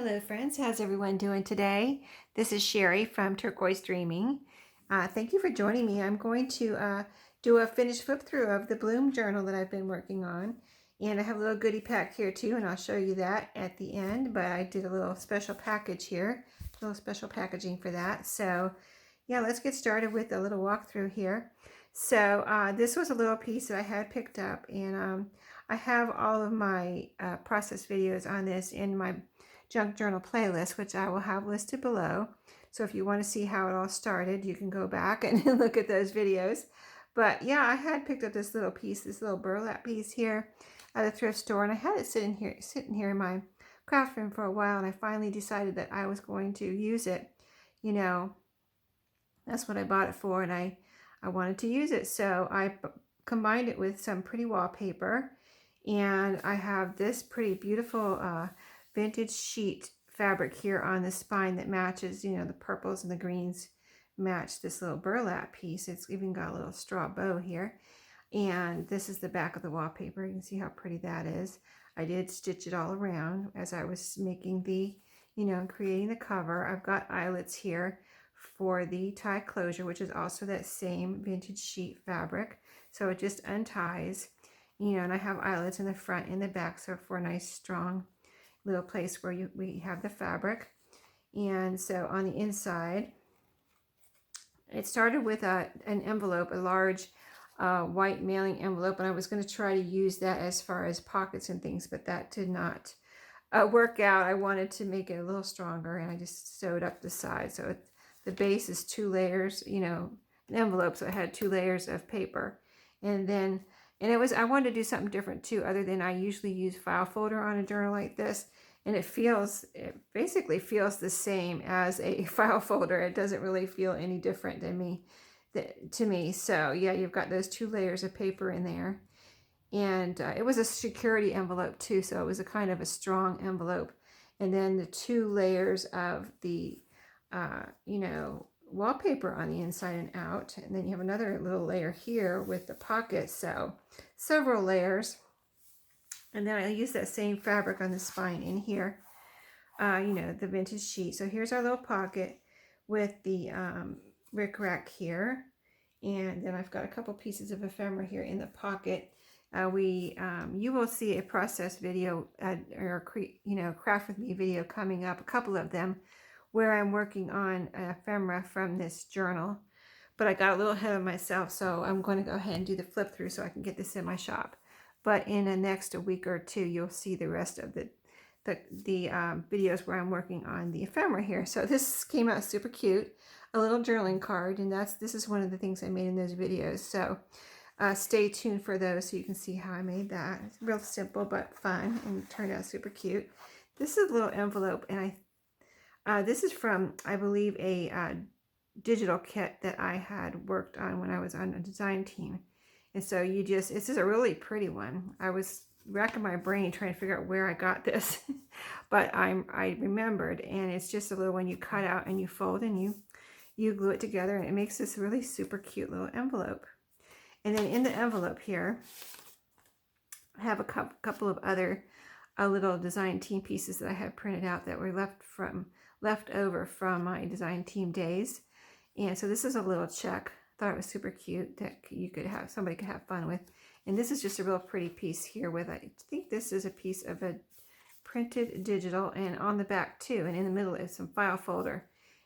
Hello friends, how's everyone doing today? This is Sherry from Turquoise Dreaming. Thank you for joining me. I'm going to do a finished flip through of the Bloom journal that I've been working on. And I have a little goodie pack here too, and I'll show you that at the end. But I did a little special package here, a little special packaging for that. So yeah, let's get started with a little walkthrough here. So this was a little piece that I had picked up, and I have all of my process videos on this in my junk journal playlist, which I will have listed below. So if you want to see how it all started, you can go back and look at those videos. But yeah, I had picked up this little piece, this little burlap piece here at a thrift store, and I had it sitting here in my craft room for a while, and I finally decided that I was going to use it. You know, that's what I bought it for, and I wanted to use it. So I combined it with some pretty wallpaper, and I have this pretty beautiful vintage sheet fabric here on the spine that matches, you know, the purples and the greens match this little burlap piece. It's even got a little straw bow here. And this is the back of the wallpaper. You can see how pretty that is. I did stitch it all around as I was making the, you know, creating the cover. I've got eyelets here for the tie closure, which is also that same vintage sheet fabric. So it just unties, you know, and I have eyelets in the front and the back, so for a nice strong little place where we have the fabric. And so on the inside, it started with an envelope, a large white mailing envelope, and I was going to try to use that as far as pockets and things, but that did not work out. I wanted to make it a little stronger, and I just sewed up the side. So the base is 2 layers, you know, an envelope, so it had 2 layers of paper. And then, I wanted to do something different too, other than I usually use file folder on a journal like this. And it basically feels the same as a file folder. It doesn't really feel any different to me. So yeah, you've got those 2 layers of paper in there. And it was a security envelope too, so it was a kind of a strong envelope. And then the 2 layers of the, you know, wallpaper on the inside and out. And then you have another little layer here with the pocket. So several layers. And then I use that same fabric on the spine in here, you know, the vintage sheet. So here's our little pocket with the rickrack here. And then I've got a couple pieces of ephemera here in the pocket. You will see a process video or, you know, craft with me video coming up, a couple of them, where I'm working on ephemera from this journal. But I got a little ahead of myself, so I'm going to go ahead and do the flip through so I can get this in my shop. But in the next week or two, you'll see the rest of the videos where I'm working on the ephemera here. So this came out super cute, a little journaling card, and this is one of the things I made in those videos. So stay tuned for those so you can see how I made that. It's real simple but fun, and it turned out super cute. This is a little envelope, and this is from, I believe, a digital kit that I had worked on when I was on a design team. And so this is a really pretty one. I was racking my brain trying to figure out where I got this, but I remembered, and it's just a little one you cut out and you fold and you glue it together, and it makes this really super cute little envelope. And then in the envelope here, I have a couple of other little design team pieces that I had printed out that were left over from my design team days. And so this is a little check. Thought it was super cute that somebody could have fun with. And this is just a real pretty piece here with, I think this is a piece of a printed digital, and on the back too, and in the middle is some file folder.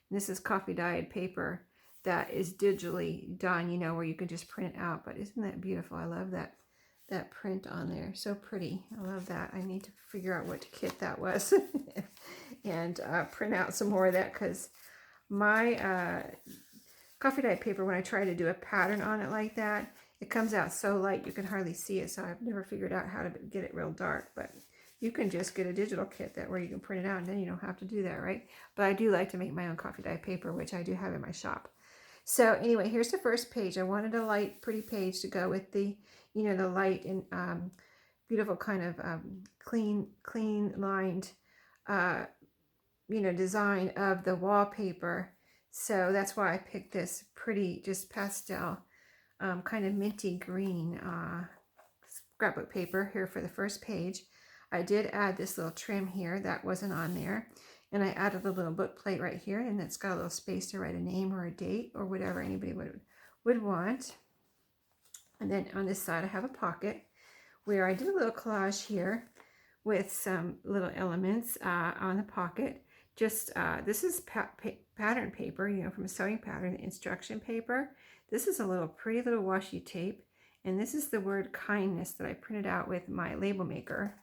And this is coffee dyed paper that is digitally done, you know, where you can just print it out. But isn't that beautiful? I love that print on there. So pretty. I love that. I need to figure out what kit that was and print out some more of that, because my coffee dyed paper, when I try to do a pattern on it like that, it comes out so light you can hardly see it. So I've never figured out how to get it real dark. But you can just get a digital kit where you can print it out, and then you don't have to do that, right? But I do like to make my own coffee dyed paper, which I do have in my shop. So anyway, here's the first page. I wanted a light, pretty page to go with the, you know, the light and beautiful kind of clean lined, you know, design of the wallpaper. So that's why I picked this pretty, just pastel, kind of minty green scrapbook paper here for the first page. I did add this little trim here that wasn't on there. And I added a little book plate right here, and it's got a little space to write a name or a date or whatever anybody would want. And then on this side I have a pocket where I did a little collage here with some little elements on the pocket. Just this is pattern paper, you know, from a sewing pattern, instruction paper. This is a little pretty little washi tape, and this is the word kindness that I printed out with my label maker.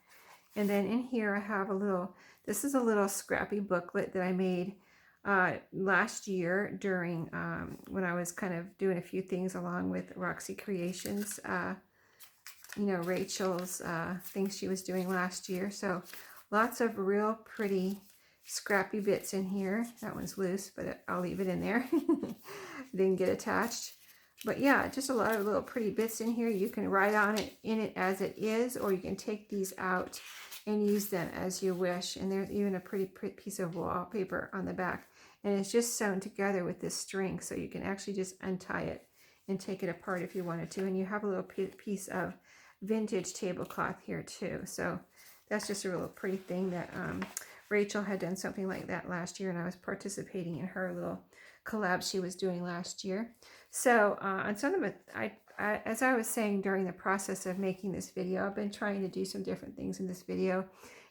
And then in here I have a little, this is a little scrappy booklet that I made last year during when I was kind of doing a few things along with Roxy Creations, you know, Rachel's things she was doing last year. So lots of real pretty scrappy bits in here. That one's loose, but I'll leave it in there. Didn't get attached. But yeah, just a lot of little pretty bits in here. You can write on it in it as it is, or you can take these out and use them as you wish. And there's even a pretty piece of wallpaper on the back. And it's just sewn together with this string, so you can actually just untie it and take it apart if you wanted to. And you have a little piece of vintage tablecloth here too. So that's just a real pretty thing that Rachel had done something like that last year, and I was participating in her little collab she was doing last year. So on some of it, as I was saying during the process of making this video, I've been trying to do some different things in this video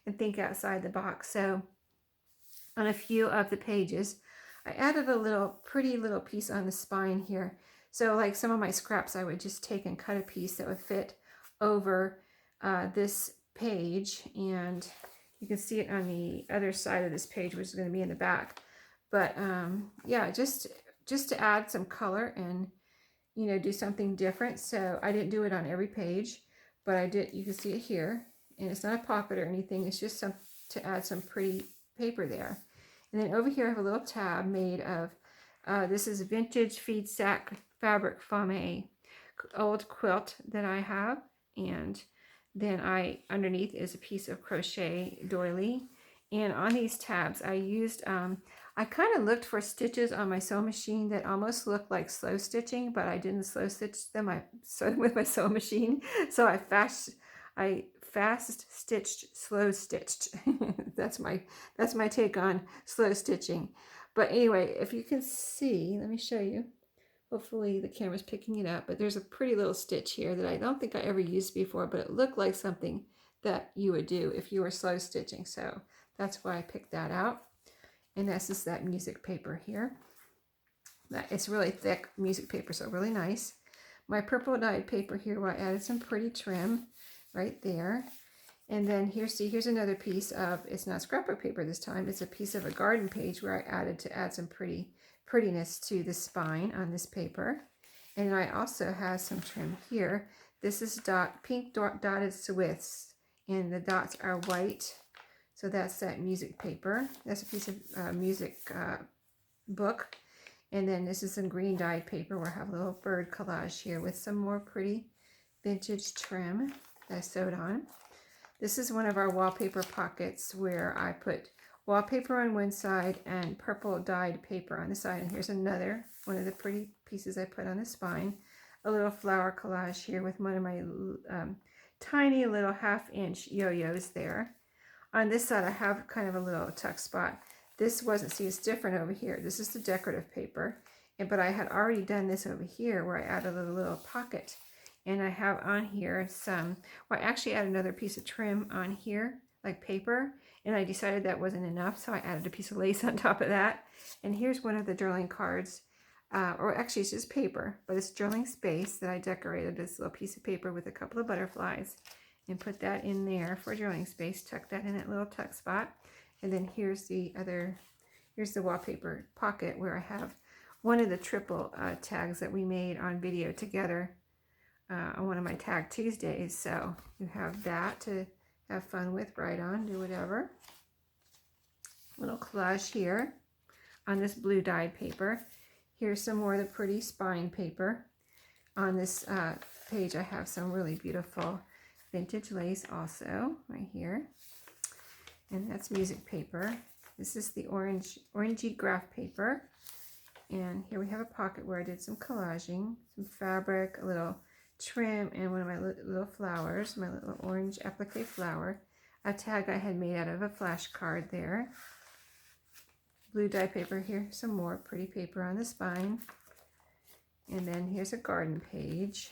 and think outside the box. So on a few of the pages, I added a pretty little piece on the spine here. So like some of my scraps, I would just take and cut a piece that would fit over this page, and you can see it on the other side of this page, which is going to be in the back. But yeah, just to add some color and, you know, do something different. So I didn't do it on every page, but I did. You can see it here, and it's not a pocket or anything. It's just to add some pretty paper there. And then over here I have a little tab made of this is vintage feed sack fabric from a old quilt that I have, and then underneath is a piece of crochet doily. And on these tabs I used I kind of looked for stitches on my sewing machine that almost looked like slow stitching, but I didn't slow stitch them. I sewed with my sewing machine, so I fast stitched, slow stitched. that's my take on slow stitching. But anyway, if you can see, let me show you. Hopefully the camera's picking it up, but there's a pretty little stitch here that I don't think I ever used before, but it looked like something that you would do if you were slow stitching. So that's why I picked that out. And this is that music paper here. It's really thick music paper, so really nice. My purple dyed paper here, where I added some pretty trim right there. And then here's another piece of, it's not scrapbook paper this time, it's a piece of a garden page where I added to add some prettiness to the spine on this paper. And I also have some trim here. This is pink dotted Swiss, and the dots are white. So that's that music paper. That's a piece of music book. And then this is some green dyed paper where I have a little bird collage here with some more pretty vintage trim that I sewed on. This is one of our wallpaper pockets where I put wallpaper on one side and purple dyed paper on the side. And here's another one of the pretty pieces I put on the spine. A little flower collage here with one of my tiny little 1/2-inch yo-yos there. On this side, I have kind of a little tuck spot. This wasn't, see, it's different over here. This is the decorative paper, but I had already done this over here where I added a little pocket. And I have on here some, well, I actually added another piece of trim on here, like paper, and I decided that wasn't enough, so I added a piece of lace on top of that. And here's one of the journaling cards, or actually it's just paper, but it's journaling space that I decorated this little piece of paper with a couple of butterflies. And put that in there for journaling space, tuck that in that little tuck spot. And then here's the wallpaper pocket where I have one of the triple tags that we made on video together on one of my Tag Tuesdays. So you have that to have fun with, write on, do whatever. Little collage here on this blue dyed paper. Here's some more of the pretty spine paper. On this page I have some really beautiful vintage lace also right here, and that's music paper. This is the orangey graph paper, and here we have a pocket where I did some collaging, some fabric, a little trim, and one of my little flowers, my little orange applique flower. a tag I had made out of a flashcard there. Blue dye paper here, some more pretty paper on the spine. And then here's a garden page.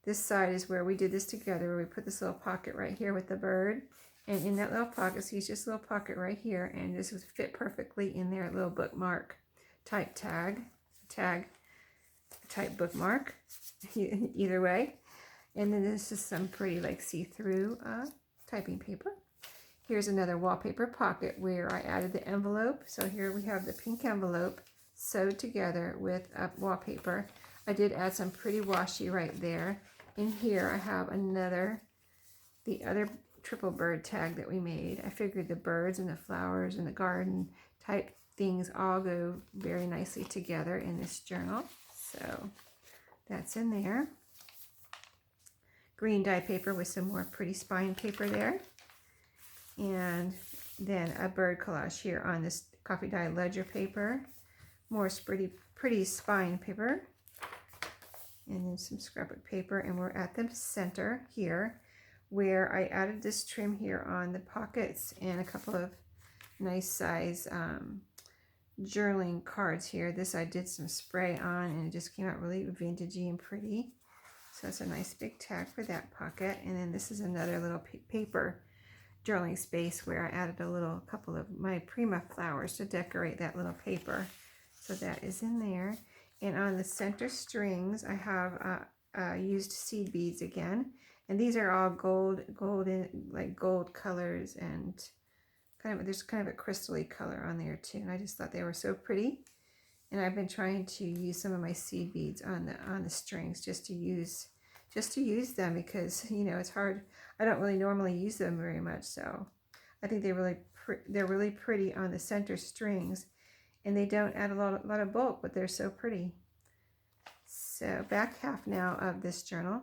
This side is where we did this together, where we put this little pocket right here with the bird. And in that little pocket, see, it's just a little pocket right here, and this would fit perfectly in there, a little bookmark type type bookmark, either way. And then this is some pretty like see-through typing paper. Here's another wallpaper pocket where I added the envelope. So here we have the pink envelope sewed together with wallpaper. I did add some pretty washi right there. In here I have the other triple bird tag that we made. I figured the birds and the flowers and the garden type things all go very nicely together in this journal. So that's in there. Green dye paper with some more pretty spine paper there. And then a bird collage here on this coffee dye ledger paper. More pretty spine paper. And then some scrapbook paper. And we're at the center here, where I added this trim here on the pockets and a couple of nice size journaling cards here. This I did some spray on, and it just came out really vintagey and pretty. So it's a nice big tag for that pocket. And then this is another little paper journaling space where I added a couple of my Prima flowers to decorate that little paper. So that is in there. And on the center strings, I have used seed beads again. And these are all golden, like gold colors, and there's kind of a crystally color on there too. And I just thought they were so pretty. And I've been trying to use some of my seed beads on the strings just to use them, because it's hard. I don't really normally use them very much, so I think they're really pretty on the center strings, and they don't add a lot of bulk, but they're so pretty. So back half now of this journal.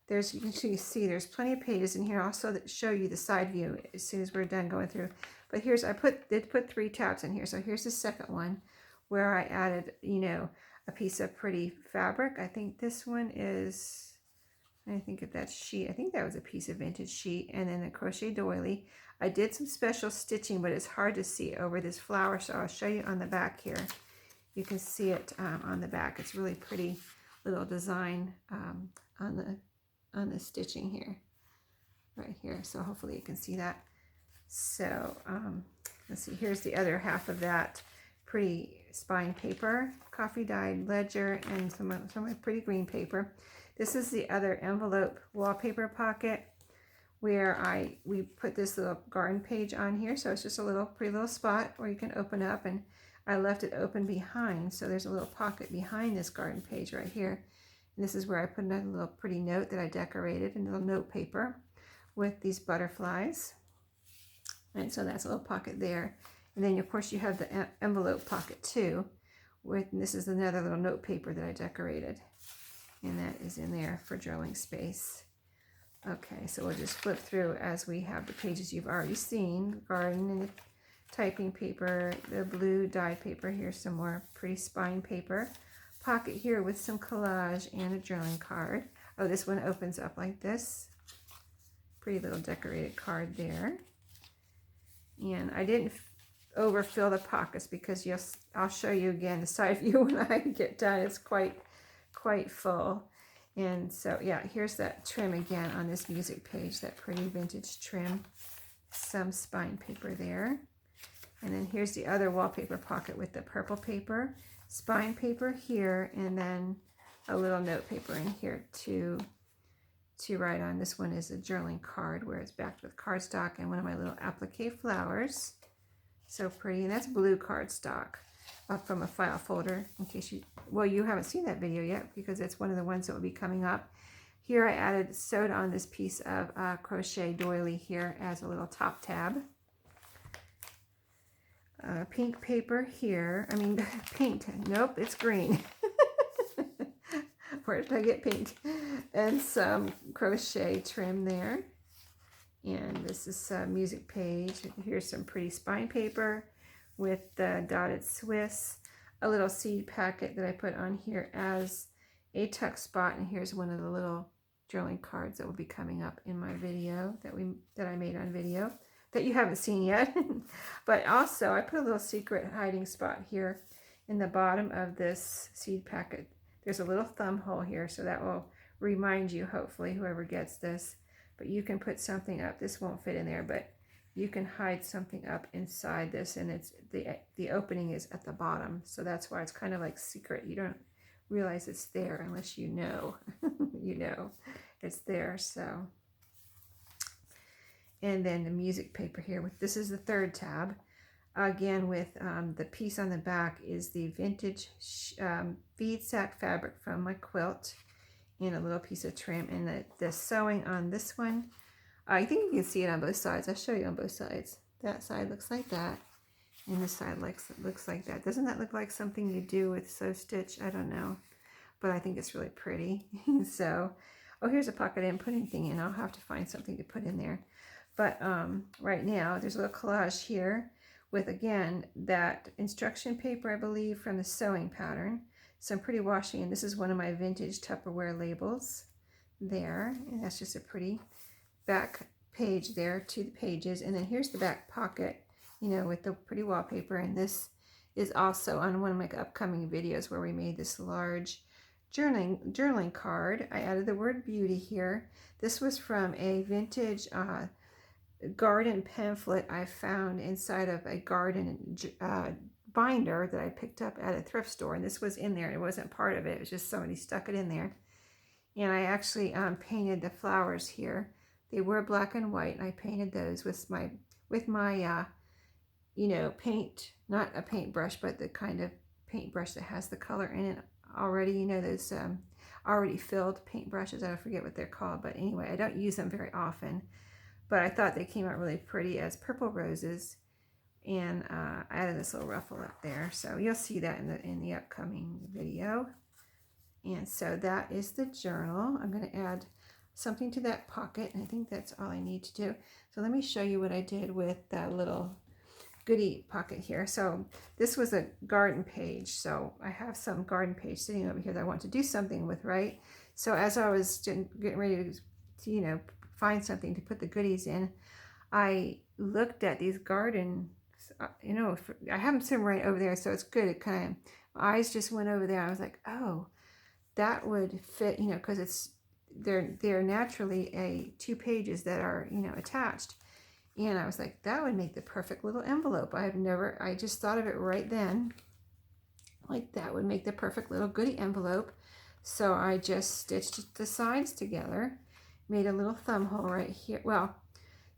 You can see there's plenty of pages in here also that show you the side view as soon as we're done going through. But I did put 3 tabs in here. So here's the second one where I added, a piece of pretty fabric. I think this one is, I think if that's sheet, I think that was a piece of vintage sheet, and then a crochet doily. I did some special stitching, but it's hard to see over this flower, so I'll show you on the back here. You can see it on the back. It's really pretty little design on the stitching here, right here. So hopefully you can see that. So let's see, here's the other half of that pretty spine paper, coffee dyed ledger, and some pretty green paper. This is the other envelope wallpaper pocket where we put this little garden page on here. So it's just a pretty little spot where you can open up, and I left it open behind. So there's a little pocket behind this garden page right here. And this is where I put another little pretty note that I decorated in a little note paper with these butterflies. And so that's a little pocket there. And then of course you have the envelope pocket too. And this is another little note paper that I decorated. And that is in there for journaling space. Okay, so we'll just flip through as we have the pages you've already seen. Garden and the typing paper, the blue dye paper. Here's some more pretty spine paper. Pocket here with some collage and a journaling card. Oh, this one opens up like this. Pretty little decorated card there. And I didn't overfill the pockets because I'll show you again the side view when I get done. It's quite full. And so yeah, here's that trim again on this music page, that pretty vintage trim. Some spine paper there. And then here's the other wallpaper pocket with the purple paper, spine paper here, and then a little note paper in here to write on. This one is a journaling card where it's backed with cardstock and one of my little applique flowers. So pretty. And that's blue cardstock from a file folder, in case you haven't seen that video yet, because it's one of the ones that will be coming up. Here I sewed on this piece of crochet doily here as a little top tab. Pink paper here. I mean, pink. Nope, it's green. Where did I get pink? And some crochet trim there. And this is a music page. Here's some pretty spine paper with the dotted Swiss. A little seed packet that I put on here as a tuck spot. And here's one of the little journaling cards that will be coming up in my video that I made on video that you haven't seen yet. But also I put a little secret hiding spot here in the bottom of this seed packet. There's a little thumb hole here, so that will remind you, hopefully, whoever gets this. But you can put something up. This won't fit in there, but you can hide something up inside this, and it's the opening is at the bottom, so that's why it's kind of like secret. You don't realize it's there unless you know. You know it's there. So, and then the music paper here with this is the third tab again, with the piece on the back is the vintage bead sack fabric from my quilt, and a little piece of trim, and the sewing on this one, I think you can see it on both sides. I'll show you on both sides. That side looks like that, and this side looks like that. Doesn't that look like something you do with sew stitch? I don't know, but I think it's really pretty. So, oh, here's a pocket I didn't put anything in. I'll have to find something to put in there. But right now, there's a little collage here with, again, that instruction paper, I believe, from the sewing pattern. Some pretty washi, and this is one of my vintage Tupperware labels there, and that's just a pretty back page there, to the pages. And then here's the back pocket, you know, with the pretty wallpaper. And this is also on one of my upcoming videos where we made this large journaling card. I added the word beauty here. This was from a vintage garden pamphlet I found inside of a garden binder that I picked up at a thrift store, and this was in there. It wasn't part of it. It was just somebody stuck it in there. And I actually painted the flowers here. They were black and white, and I painted those with my you know, paint, not a paintbrush, but the kind of paintbrush that has the color in it already. You know, those already filled paintbrushes. I forget what they're called, but anyway, I don't use them very often. But I thought they came out really pretty as purple roses, and I added this little ruffle up there. So you'll see that in the upcoming video. And so that is the journal. I'm going to add something to that pocket, and I think that's all I need to do. So let me show you what I did with that little goodie pocket here. So this was a garden page. So I have some garden page sitting over here that I want to do something with, right? So as I was getting ready to you know, find something to put the goodies in, I looked at these gardens, you know, I have them sitting right over there, so it's good. It kind of, my eyes just went over there. I was like, oh, that would fit, you know, because they're naturally two pages that are, you know, attached. And I was like, that would make the perfect little envelope. I just thought of it right then, like that would make the perfect little goodie envelope. So I just stitched the sides together, made a little thumb hole right here. Well,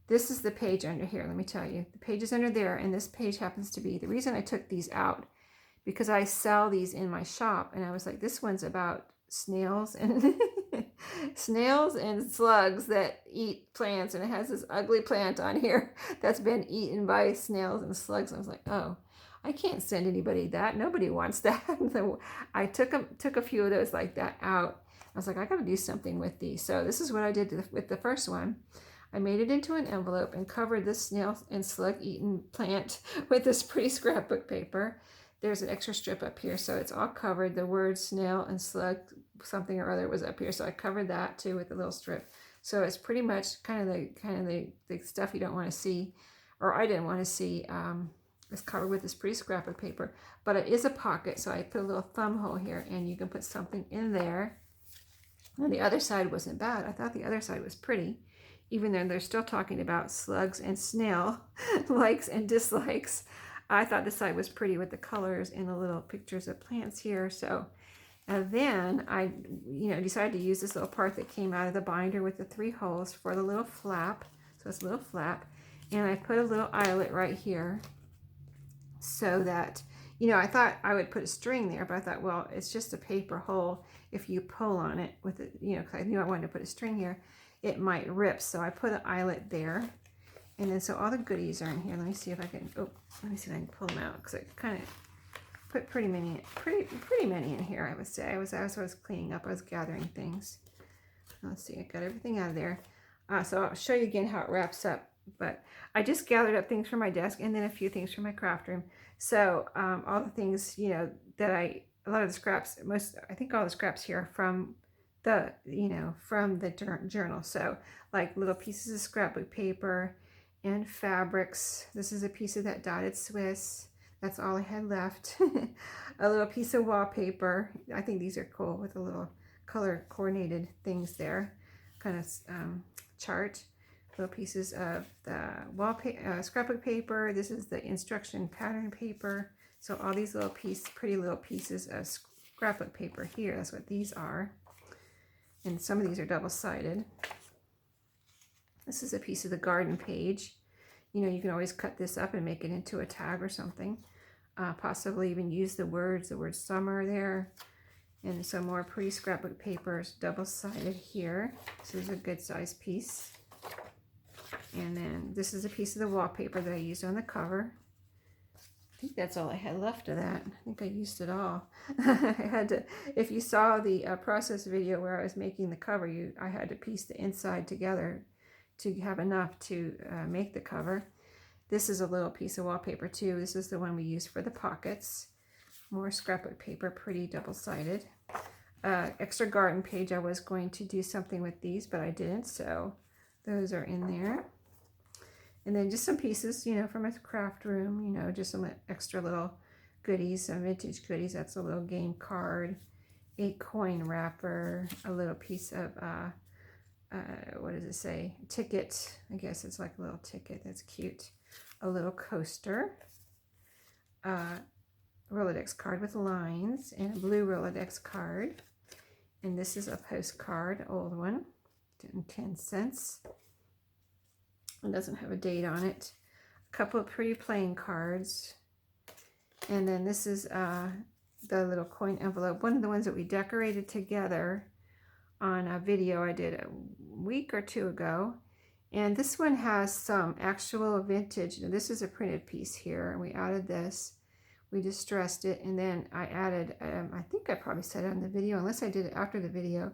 this is the page under here. Let me tell you, the page is under there, and this page happens to be, the reason I took these out, because I sell these in my shop, and I was like, this one's about snails and snails and slugs that eat plants, and it has this ugly plant on here that's been eaten by snails and slugs. I was like, oh, I can't send anybody that. Nobody wants that. So I took a few of those like that out. I was like, I got to do something with these. So this is what I did with the first one. I made it into an envelope and covered this snail and slug eaten plant with this pretty scrapbook paper. There's an extra strip up here, so it's all covered. The word snail and slug something or other was up here, so I covered that too with a little strip. So it's pretty much kind of the stuff you don't want to see, or I didn't want to see. It's covered with this pretty scrapbook paper, but it is a pocket, so I put a little thumb hole here, and you can put something in there. And the other side wasn't bad. I thought the other side was pretty, even though they're still talking about slugs and snail likes and dislikes. I thought this side was pretty with the colors and the little pictures of plants here. So then I, decided to use this little part that came out of the binder with the 3 holes for the little flap. So it's a little flap, and I put a little eyelet right here, so that, I thought I would put a string there, but I thought, well, it's just a paper hole. If you pull on it with it, because I knew I wanted to put a string here, it might rip. So I put an eyelet there. And then, so all the goodies are in here. Let me see if I can, let me see if I can pull them out, because I kind of put pretty many in here, I would say. As I was cleaning up, I was gathering things. Let's see, I got everything out of there. So I'll show you again how it wraps up. But I just gathered up things from my desk, and then a few things from my craft room. So all the things, that a lot of the scraps, I think all the scraps here are from from the journal. So like little pieces of scrapbook paper and fabrics. This is a piece of that dotted Swiss. That's all I had left. A little piece of wallpaper. I think these are cool with a little color coordinated things there. Kind of chart. Little pieces of the wallpaper, scrapbook paper. This is the instruction pattern paper. So all these little pretty little pieces of scrapbook paper here. That's what these are. And some of these are double-sided. This is a piece of the garden page. You can always cut this up and make it into a tag or something. Possibly even use the word summer there. And some more pretty scrapbook papers, double-sided here. This is a good size piece. And then this is a piece of the wallpaper that I used on the cover. I think that's all I had left of that. I think I used it all. I had to, if you saw the process video where I was making the cover, I had to piece the inside together to have enough to make the cover. This is a little piece of wallpaper too. This is the one we used for the pockets. More scrapbook paper, pretty double-sided. Extra garden page. I was going to do something with these, but I didn't, so those are in there. And then just some pieces, from a craft room, just some extra little goodies, some vintage goodies. That's a little game card, a coin wrapper, a little piece of, what does it say? Ticket. I guess it's like a little ticket. That's cute. A little coaster. Rolodex card with lines and a blue Rolodex card. And this is a postcard, old one, 10 cents. It doesn't have a date on it. A couple of pretty playing cards. And then this is the little coin envelope. One of the ones that we decorated together on a video I did a week or two ago. And this one has some actual vintage. Now, this is a printed piece here. And we added this. We distressed it. And then I added, I think I probably said it on the video, unless I did it after the video.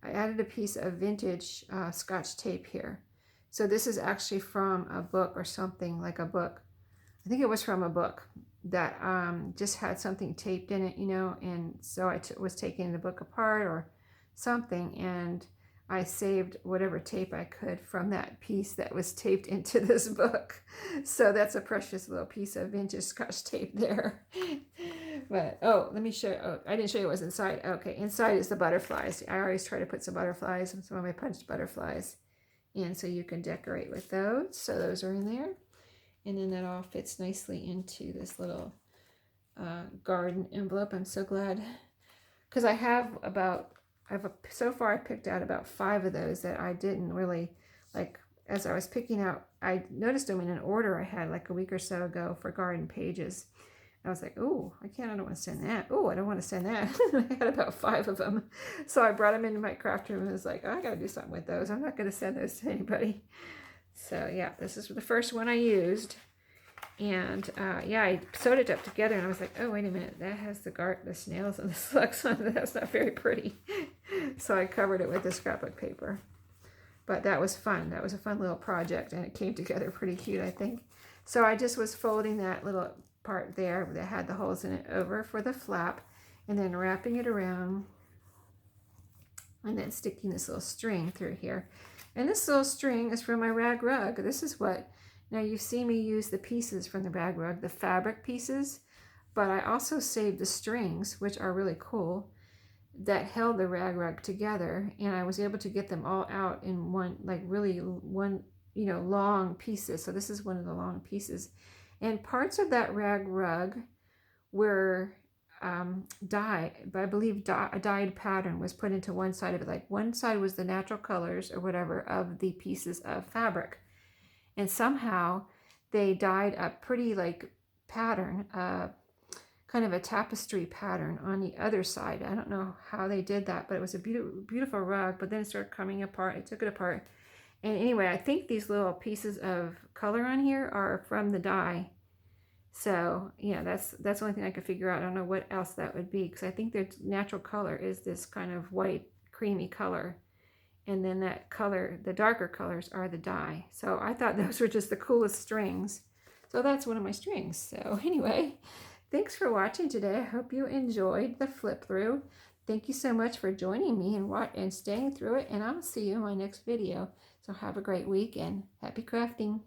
I added a piece of vintage Scotch tape here. So this is actually from a book or something, like a book. I think it was from a book that just had something taped in it, and so I was taking the book apart or something, and I saved whatever tape I could from that piece that was taped into this book. So that's a precious little piece of vintage Scotch tape there. But, let me show you. Oh, I didn't show you what's inside. Okay, inside is the butterflies. I always try to put some butterflies, some of my punched butterflies. And so you can decorate with those. So those are in there. And then that all fits nicely into this little garden envelope. I'm so glad. Because so far I picked out about 5 of those that I didn't really, like, as I was picking out, I noticed them in an order I had like a week or so ago for garden pages. I was like, oh, I don't want to send that. Oh, I don't want to send that. I had about 5 of them. So I brought them into my craft room and was like, I got to do something with those. I'm not going to send those to anybody. So yeah, this is the first one I used. And yeah, I sewed it up together and I was like, oh, wait a minute. That has the snails and the slugs on it. That's not very pretty. So I covered it with the scrapbook paper. But that was fun. That was a fun little project and it came together pretty cute, I think. So I just was folding that little part there that had the holes in it over for the flap and then wrapping it around and then sticking this little string through here. And this little string is from my rag rug. This is what, now you've seen me use the pieces from the rag rug, the fabric pieces, but I also saved the strings, which are really cool, that held the rag rug together, and I was able to get them all out in one, like really one, long pieces. So this is one of the long pieces. And parts of that rag rug were dyed, but I believe a dyed pattern was put into one side of it. Like one side was the natural colors or whatever of the pieces of fabric. And somehow they dyed a pretty like pattern, kind of a tapestry pattern on the other side. I don't know how they did that, but it was a beautiful rug, but then it started coming apart. I took it apart. And anyway, I think these little pieces of color on here are from the dye. So yeah, that's the only thing I could figure out. I don't know what else that would be, because I think their natural color is this kind of white, creamy color. And then that color, the darker colors, are the dye. So I thought those were just the coolest strings. So that's one of my strings. So anyway, thanks for watching today. I hope you enjoyed the flip through. thank you so much for joining me and staying through it, and I'll see you in my next video. So have a great week and happy crafting.